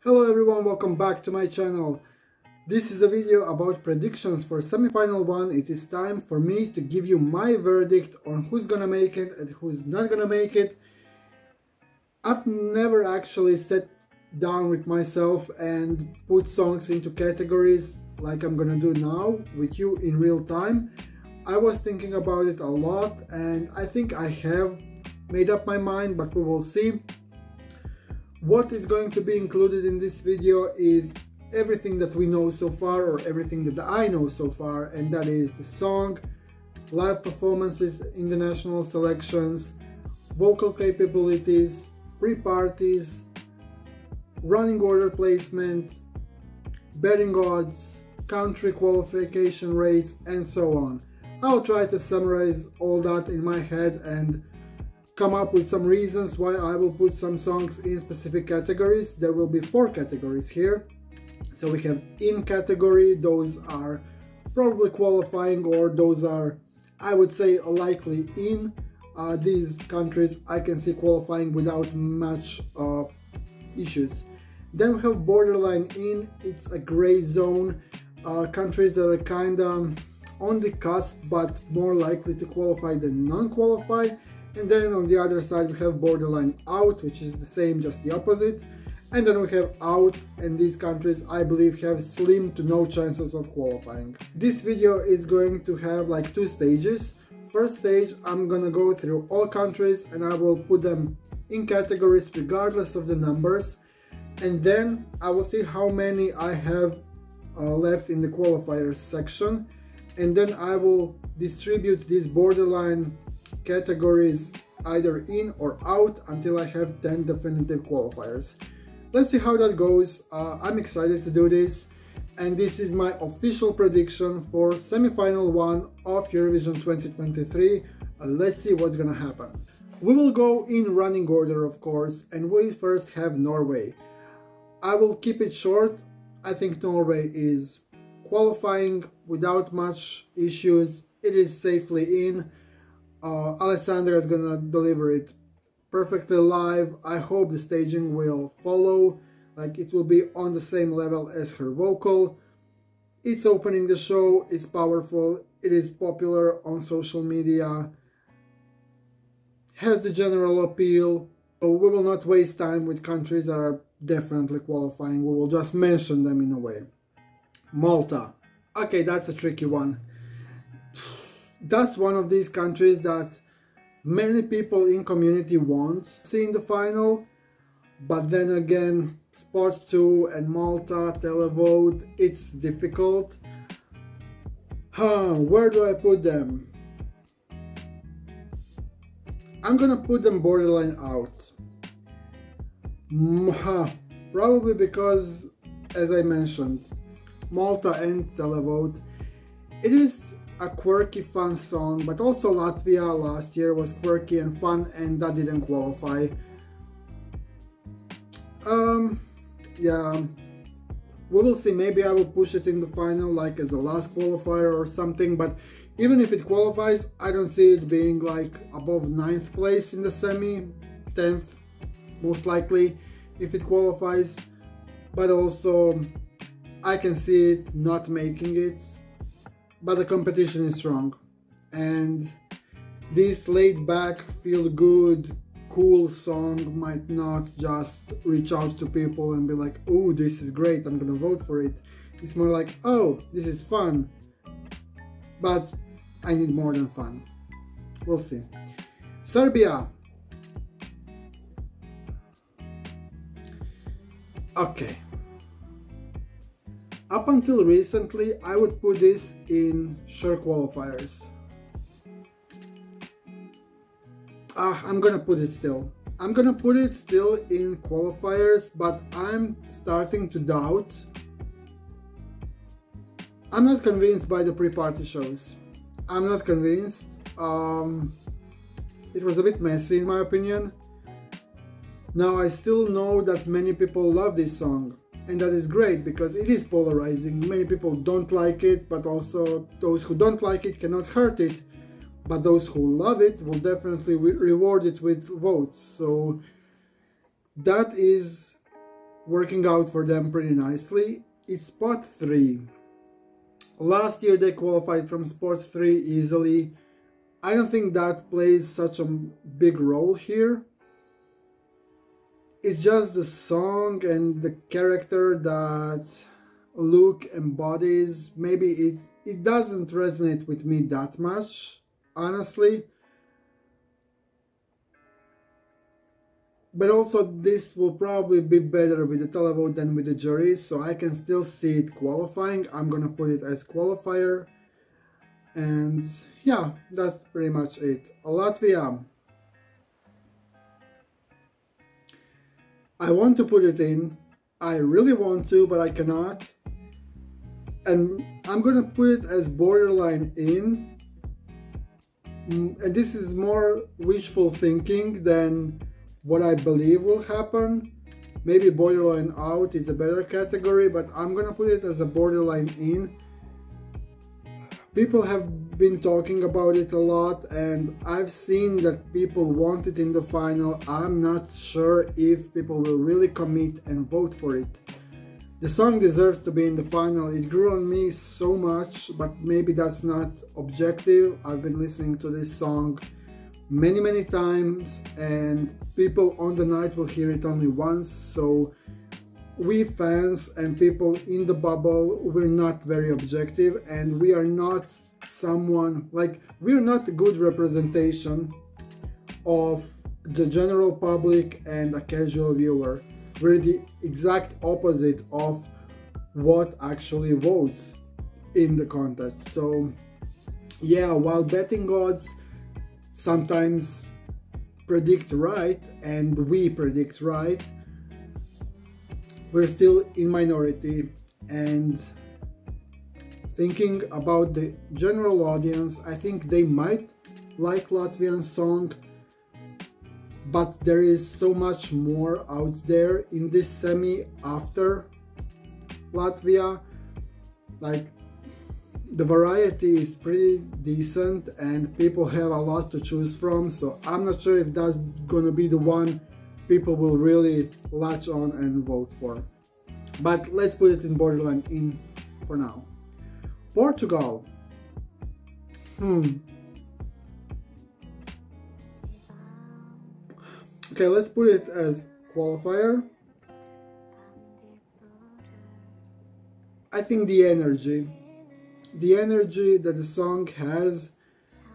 Hello everyone, welcome back to my channel. This is a video about predictions for semi-final one. It is time for me to give you my verdict on who's gonna make it and who's not gonna make it. I've never actually sat down with myself and put songs into categories like I'm gonna do now with you in real time. I was thinking about it a lot and I think I have made up my mind, but we will see. What is going to be included in this video is everything that we know so far, or everything that I know so far, and that is the song, live performances in the national selections, vocal capabilities, pre-parties, running order placement, betting odds, country qualification rates, and so on. I'll try to summarize all that in my head and come up with some reasons why I will put some songs in specific categories. There will be 4 categories here. So we have in category, those are probably qualifying, or those are, I would say, likely in. These countries I can see qualifying without much issues. Then we have borderline in, it's a gray zone, countries that are kinda on the cusp but more likely to qualify than non-qualify. And then on the other side we have borderline out, which is the same, just the opposite. And then we have out, and these countries I believe have slim to no chances of qualifying. This video is going to have like 2 stages. First stage, I'm gonna go through all countries and I will put them in categories regardless of the numbers. And then I will see how many I have left in the qualifiers section. And then I will distribute these borderline categories either in or out until I have 10 definitive qualifiers. Let's see how that goes. I'm excited to do this, and this is my official prediction for semi-final 1 of Eurovision 2023. Let's see what's gonna happen. We will go in running order, of course, and we first have Norway. I will keep it short. I think Norway is qualifying without much issues. It is safely in. Alessandra is gonna deliver it perfectly live. I hope the staging will follow, like it will be on the same level as her vocal. It's opening the show, it's powerful, it is popular on social media, has the general appeal. So we will not waste time with countries that are definitely qualifying, we will just mention them in a way. Malta. Okay, that's a tricky one. That's one of these countries that many people in community want to see in the final, but then again, Sport 2 and Malta, televote, it's difficult. Where do I put them? I'm gonna put them borderline out. Probably because, as I mentioned, Malta and televote, it is a quirky, fun song, but also Latvia last year was quirky and fun, and that didn't qualify. Yeah, we will see. Maybe I will push it in the final, like as the last qualifier or something, but even if it qualifies, I don't see it being like above 9th place in the semi, 10th most likely if it qualifies, but also I can see it not making it. But the competition is strong, and this laid back, feel good, cool song might not just reach out to people and be like, oh, this is great, I'm gonna vote for it. It's more like, oh, this is fun, but I need more than fun. We'll see. Serbia. Okay. Up until recently, I would put this in sure qualifiers. I'm gonna put it still. I'm gonna put it still in qualifiers, but I'm starting to doubt. I'm not convinced by the pre-party shows. I'm not convinced. It was a bit messy in my opinion. Now I still know that many people love this song. And that is great because it is polarizing. Many people don't like it, but also those who don't like it cannot hurt it. But those who love it will definitely reward it with votes. So that is working out for them pretty nicely. It's spot 3. Last year they qualified from spot 3 easily. I don't think that plays such a big role here. It's just the song and the character that Luke embodies. Maybe it doesn't resonate with me that much, honestly. But also this will probably be better with the televote than with the jury, so I can still see it qualifying. I'm gonna put it as qualifier. And yeah, that's pretty much it. Latvia. I want to put it in. I really want to, but I cannot. And I'm gonna put it as borderline in. And this is more wishful thinking than what I believe will happen. Maybe borderline out is a better category, but I'm gonna put it as a borderline in. People have been talking about it a lot, and I've seen that people want it in the final. I'm not sure if people will really commit and vote for it. The song deserves to be in the final. It grew on me so much, but maybe that's not objective. I've been listening to this song many times, and people on the night will hear it only once, so we fans and people in the bubble, we're not very objective, and we are not someone, like, we're not a good representation of the general public and a casual viewer. We're the exact opposite of what actually votes in the contest. So yeah, while betting odds sometimes predict right, and we predict right, we're still in minority. And thinking about the general audience, I think they might like Latvian song, but there is so much more out there in this semi after Latvia. Like, the variety is pretty decent and people have a lot to choose from, so I'm not sure if that's gonna be the one people will really latch on and vote for. But let's put it in borderline in for now. Portugal. Okay, let's put it as qualifier. I think the energy that the song has,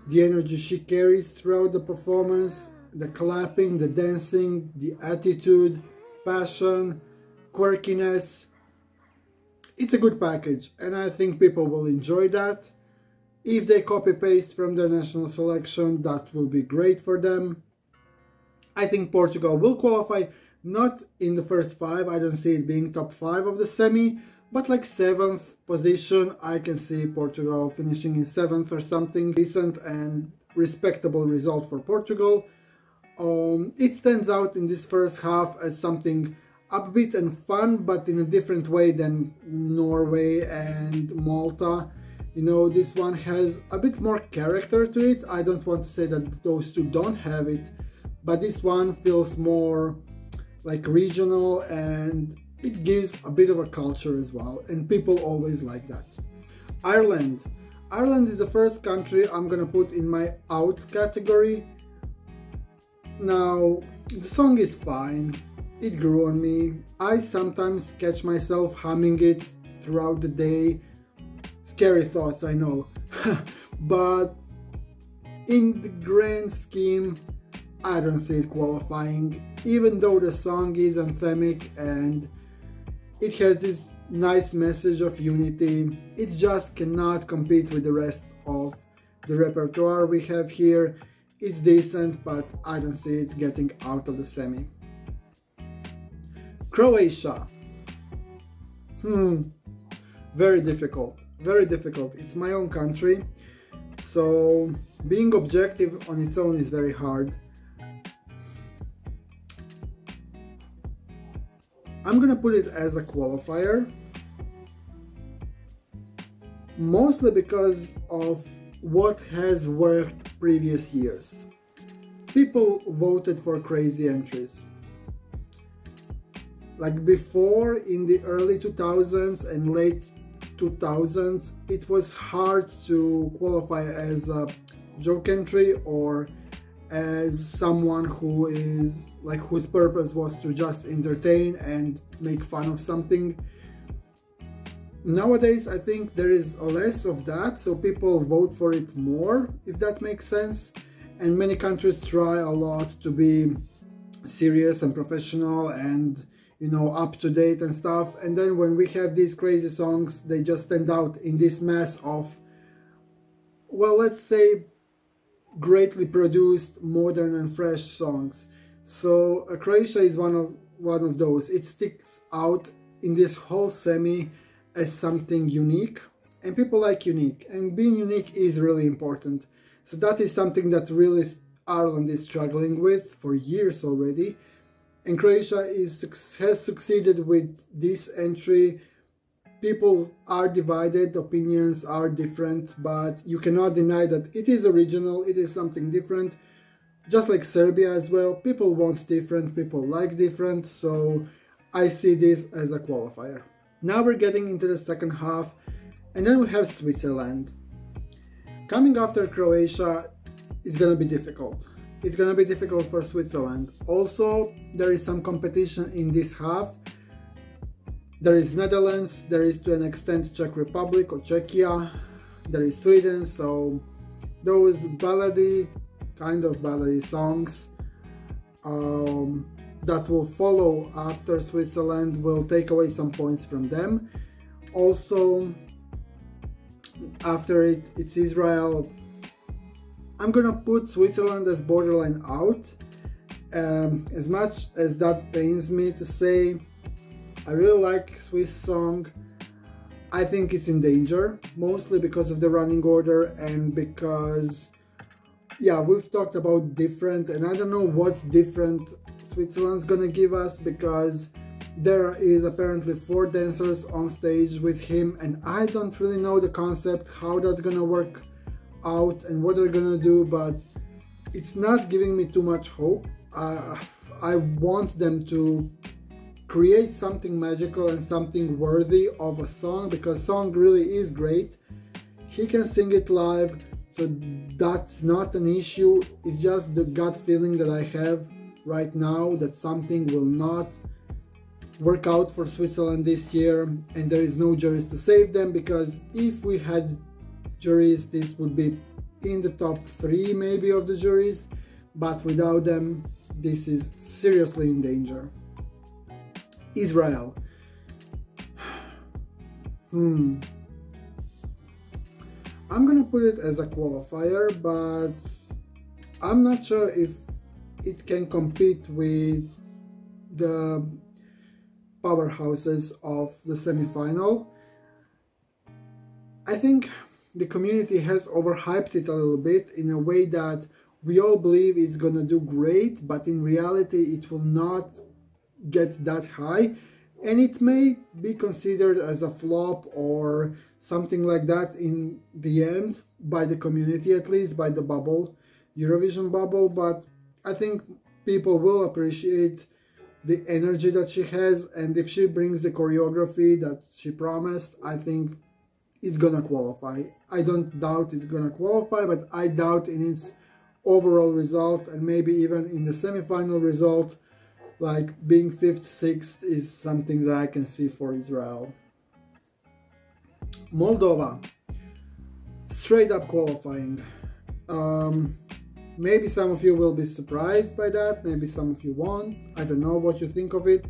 the energy she carries throughout the performance, the clapping, the dancing, the attitude, passion, quirkiness, it's a good package, and I think people will enjoy that. If they copy paste from their national selection, that will be great for them. I think Portugal will qualify, not in the first 5, I don't see it being top 5 of the semi, but like 7th position. I can see Portugal finishing in 7th or something. Decent and respectable result for Portugal. It stands out in this first half as something upbeat and fun, but in a different way than Norway and Malta. You know, this one has a bit more character to it. I don't want to say that those two don't have it, but this one feels more like regional, and it gives a bit of a culture as well, and people always like that. Ireland. Ireland is the first country I'm gonna put in my out category. Now, the song is fine. It grew on me. I sometimes catch myself humming it throughout the day. Scary thoughts, I know. But in the grand scheme, I don't see it qualifying, even though the song is anthemic and it has this nice message of unity. It just cannot compete with the rest of the repertoire we have here. It's decent, but I don't see it getting out of the semi. Croatia. Very difficult, very difficult. It's my own country, so being objective on its own is very hard. I'm gonna put it as a qualifier, mostly because of what has worked previous years. People voted for crazy entries. Like before, in the early 2000s and late 2000s, it was hard to qualify as a joke entry or as someone who is like whose purpose was to just entertain and make fun of something. Nowadays I think there is less of that, so people vote for it more, if that makes sense, and many countries try a lot to be serious and professional and, you know, up to date and stuff, and then when we have these crazy songs, they just stand out in this mass of, well, let's say greatly produced, modern and fresh songs. So Croatia is one of those. It sticks out in this whole semi as something unique, and people like unique, and being unique is really important. So that is something that really Ireland is struggling with for years already, and Croatia has succeeded with this entry. People are divided, opinions are different, but you cannot deny that it is original, it is something different. Just like Serbia as well, people want different, people like different, so I see this as a qualifier. Now we're getting into the second half, and then we have Switzerland. Coming after Croatia is gonna be difficult. It's gonna be difficult for Switzerland. Also, there is some competition in this half. There is Netherlands, there is to an extent Czech Republic or Czechia, there is Sweden, so those kind of ballady songs that will follow after Switzerland will take away some points from them. Also, after it's Israel. I'm gonna put Switzerland as borderline out. As much as that pains me to say, I really like Swiss song. I think it's in danger, mostly because of the running order and because, yeah, we've talked about different, and I don't know what different Switzerland's gonna give us, because there is apparently 4 dancers on stage with him, and I don't really know the concept, how that's gonna work out and what they're gonna do, but it's not giving me too much hope. I want them to create something magical and something worthy of a song, because song really is great. He can sing it live, so that's not an issue. It's just the gut feeling that I have right now that something will not work out for Switzerland this year, and there is no juries to save them, because if we had juries, this would be in the top 3 maybe of the juries, but without them, this is seriously in danger. Israel. I'm gonna put it as a qualifier, but I'm not sure if it can compete with the powerhouses of the semi-final. I think the community has overhyped it a little bit in a way that we all believe it's gonna do great, but in reality it will not get that high, and it may be considered as a flop or something like that in the end, by the community, at least by the bubble, Eurovision bubble. But I think people will appreciate the energy that she has, and if she brings the choreography that she promised, I think it's gonna qualify. I don't doubt it's gonna qualify, but I doubt in its overall result, and maybe even in the semi-final result. Like being 5th, 6th is something that I can see for Israel. Moldova, straight up qualifying. Maybe some of you will be surprised by that, maybe some of you won't. I don't know what you think of it.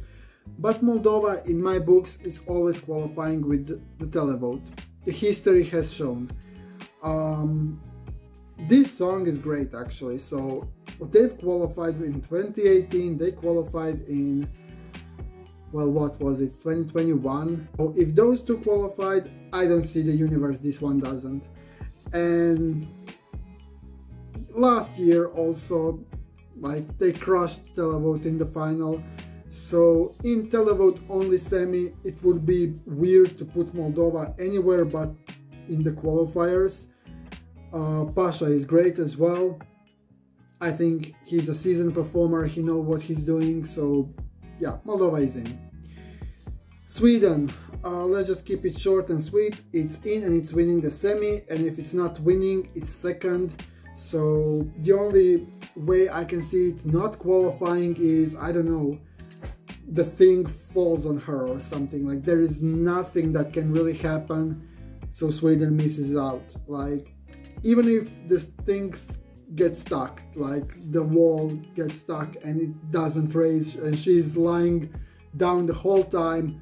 But Moldova, in my books, is always qualifying with the televote. The history has shown. This song is great, actually. So they've qualified in 2018, they qualified in, well, what was it, 2021. So if those two qualified, I don't see the universe this one doesn't. And last year also, like, they crushed televote in the final. So in televote only semi, it would be weird to put Moldova anywhere but in the qualifiers. Pasha is great as well. I think he's a seasoned performer, he knows what he's doing, so yeah, Moldova is in. Sweden, let's just keep it short and sweet. It's in and it's winning the semi, and if it's not winning, it's second. So the only way I can see it not qualifying is, I don't know, the thing falls on her or something. Like, there is nothing that can really happen so Sweden misses out. Like, even if this thing gets stuck, like the wall gets stuck and it doesn't raise and she's lying down the whole time,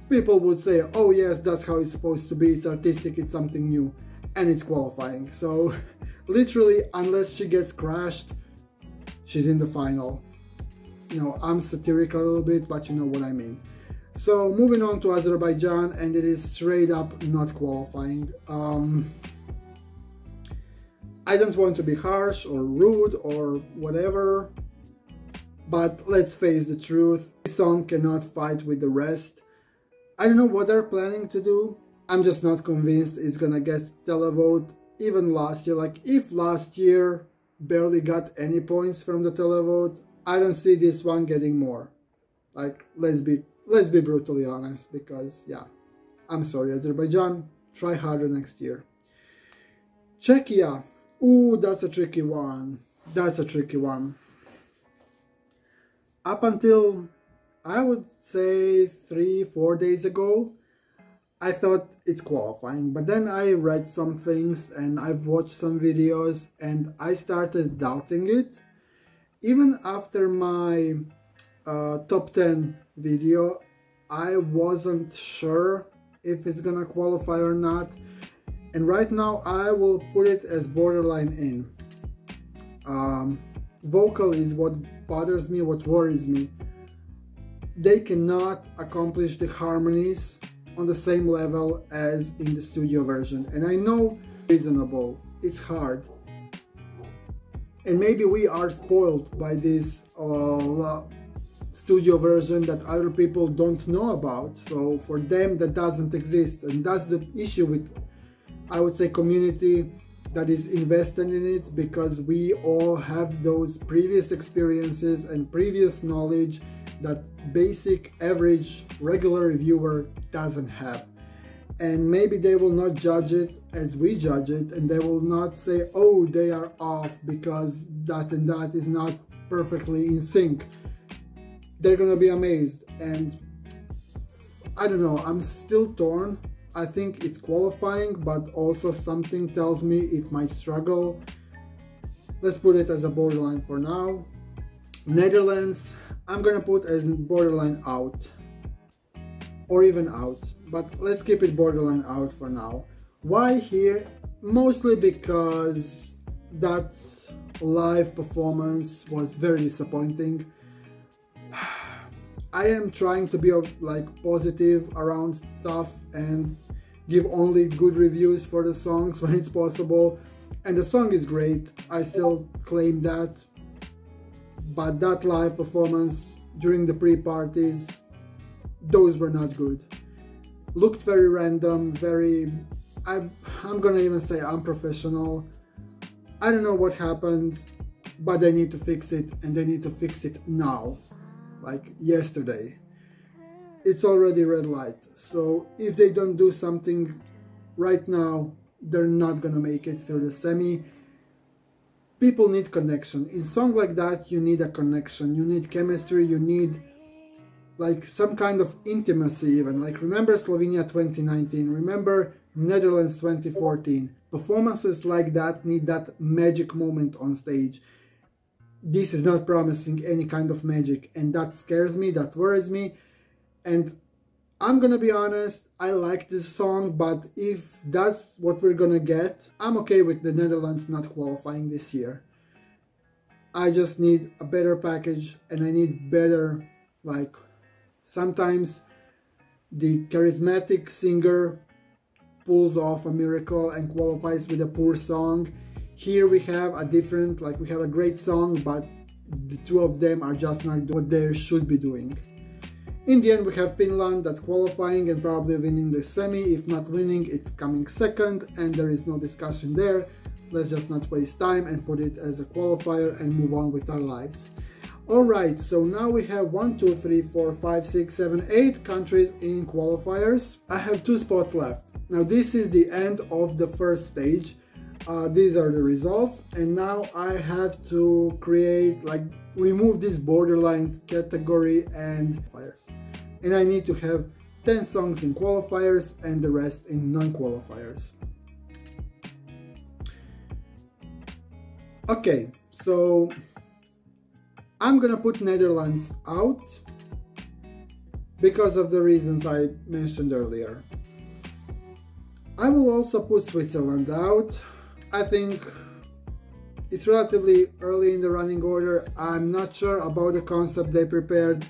people would say, oh yes, that's how it's supposed to be, it's artistic, it's something new, and it's qualifying. So literally, unless she gets crashed, she's in the final. You know, I'm satirical a little bit, but you know what I mean. So moving on to Azerbaijan, and it is straight up not qualifying. I don't want to be harsh or rude or whatever, but let's face the truth, this song cannot fight with the rest. I don't know what they're planning to do. I'm just not convinced it's gonna get televote. Even last year, like if last year barely got any points from the televote, I don't see this one getting more. Like, let's be brutally honest, because yeah, I'm sorry Azerbaijan, try harder next year. Czechia, ooh, that's a tricky one. That's a tricky one. Up until, I would say 3-4 days ago, I thought it's qualifying, but then I read some things and I've watched some videos and I started doubting it. Even after my top 10 video, I wasn't sure if it's gonna qualify or not, and right now I will put it as borderline in. Vocal is what bothers me, what worries me. They cannot accomplish the harmonies on the same level as in the studio version, and I know it's reasonable, it's hard, and maybe we are spoiled by this studio version that other people don't know about. So for them that doesn't exist, and that's the issue with, I would say, community that is invested in it, because we all have those previous experiences and previous knowledge that basic average regular reviewer doesn't have. And maybe they will not judge it as we judge it, and they will not say, oh, they are off because that and that is not perfectly in sync. They're gonna be amazed. And I don't know, I'm still torn. I think it's qualifying, but also something tells me it might struggle. Let's put it as a borderline for now. Netherlands, I'm gonna put as borderline out, or even out, but let's keep it borderline out for now. Why here? Mostly because that live performance was very disappointing. I am trying to be like positive around stuff and give only good reviews for the songs when it's possible, and the song is great, I still claim that, but that live performance during the pre-parties, those were not good. Looked very random, very, I'm gonna even say unprofessional. I don't know what happened, but they need to fix it, and they need to fix it now. Like yesterday. It's already red light, so if they don't do something right now, they're not gonna make it through the semi. People need connection. In song like that, you need a connection, you need chemistry, you need like some kind of intimacy even. Like, remember Slovenia 2019, remember Netherlands 2014. Performances like that need that magic moment on stage. This is not promising any kind of magic, and that scares me, that worries me. And I'm gonna be honest, I like this song, but if that's what we're gonna get, I'm okay with the Netherlands not qualifying this year. I just need a better package, and I need better, like, sometimes the charismatic singer pulls off a miracle and qualifies with a poor song. Here we have a different, like, we have a great song, but the two of them are just not doing what they should be doing. In the end, we have Finland that's qualifying and probably winning the semi. If not winning, it's coming second, and there is no discussion there. Let's just not waste time and put it as a qualifier and move on with our lives. Alright, so now we have 1, 2, 3, 4, 5, 6, 7, 8 countries in qualifiers. I have 2 spots left. Now this is the end of the first stage. These are the results, and now I have to create, like, remove this borderline category and qualifiers. And I need to have 10 songs in qualifiers and the rest in non-qualifiers. Okay, so I'm gonna put Netherlands out because of the reasons I mentioned earlier. I will also put Switzerland out. I think it's relatively early in the running order. I'm not sure about the concept they prepared.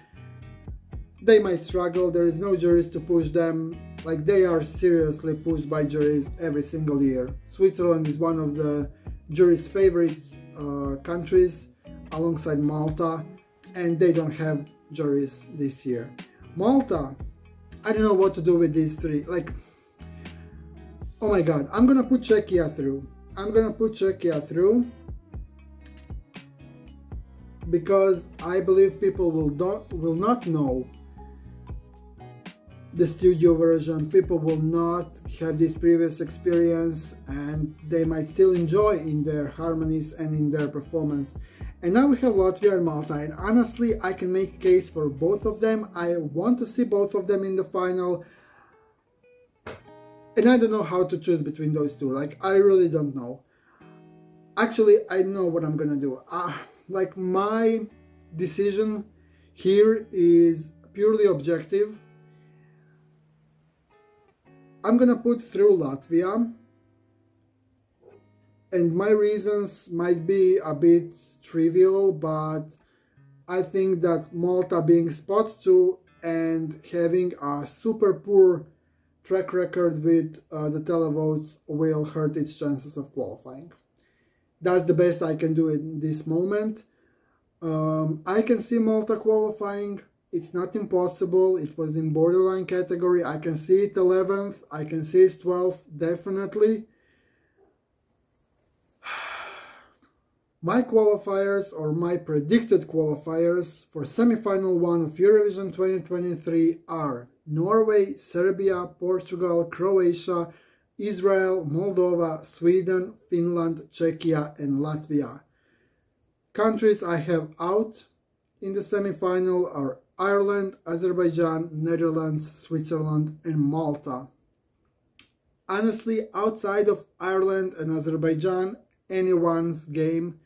They might struggle. There is no juries to push them. Like, they are seriously pushed by juries every single year. Switzerland is one of the jury's favorite countries, alongside Malta, and they don't have juries this year. Malta, I don't know what to do with these 3. Like, oh my god, I'm gonna put Czechia through. I'm gonna put Czechia through because I believe people will not know the studio version. People will not have this previous experience, and they might still enjoy in their harmonies and in their performance. And now we have Latvia and Malta, and honestly I can make a case for both of them. I want to see both of them in the final, and I don't know how to choose between those 2. Like, I really don't know. Actually, I know what I'm gonna do. Like, my decision here is purely objective. I'm gonna put through Latvia, and my reasons might be a bit trivial, but I think that Malta being spot 2 and having a super poor track record with the televotes will hurt its chances of qualifying. That's the best I can do in this moment. I can see Malta qualifying. It's not impossible. It was in borderline category. I can see it 11th. I can see it 12th, definitely. My qualifiers, or my predicted qualifiers for semi-final 1 of Eurovision 2023 are Norway, Serbia, Portugal, Croatia, Israel, Moldova, Sweden, Finland, Czechia and Latvia. Countries I have out in the semi-final are Ireland, Azerbaijan, Netherlands, Switzerland and Malta. Honestly, outside of Ireland and Azerbaijan, anyone's game.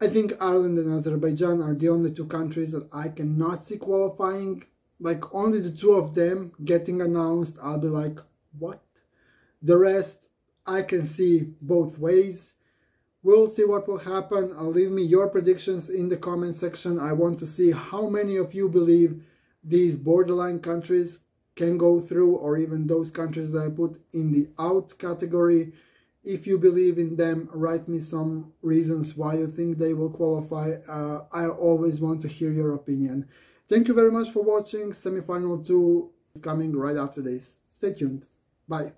I think Ireland and Azerbaijan are the only 2 countries that I cannot see qualifying. Like, only the 2 of them getting announced, I'll be like, what? The rest, I can see both ways. We'll see what will happen. Leave me your predictions in the comment section. I want to see how many of you believe these borderline countries can go through, or even those countries that I put in the out category. If you believe in them, write me some reasons why you think they will qualify. I always want to hear your opinion. Thank you very much for watching. Semi-final 2 is coming right after this. Stay tuned. Bye.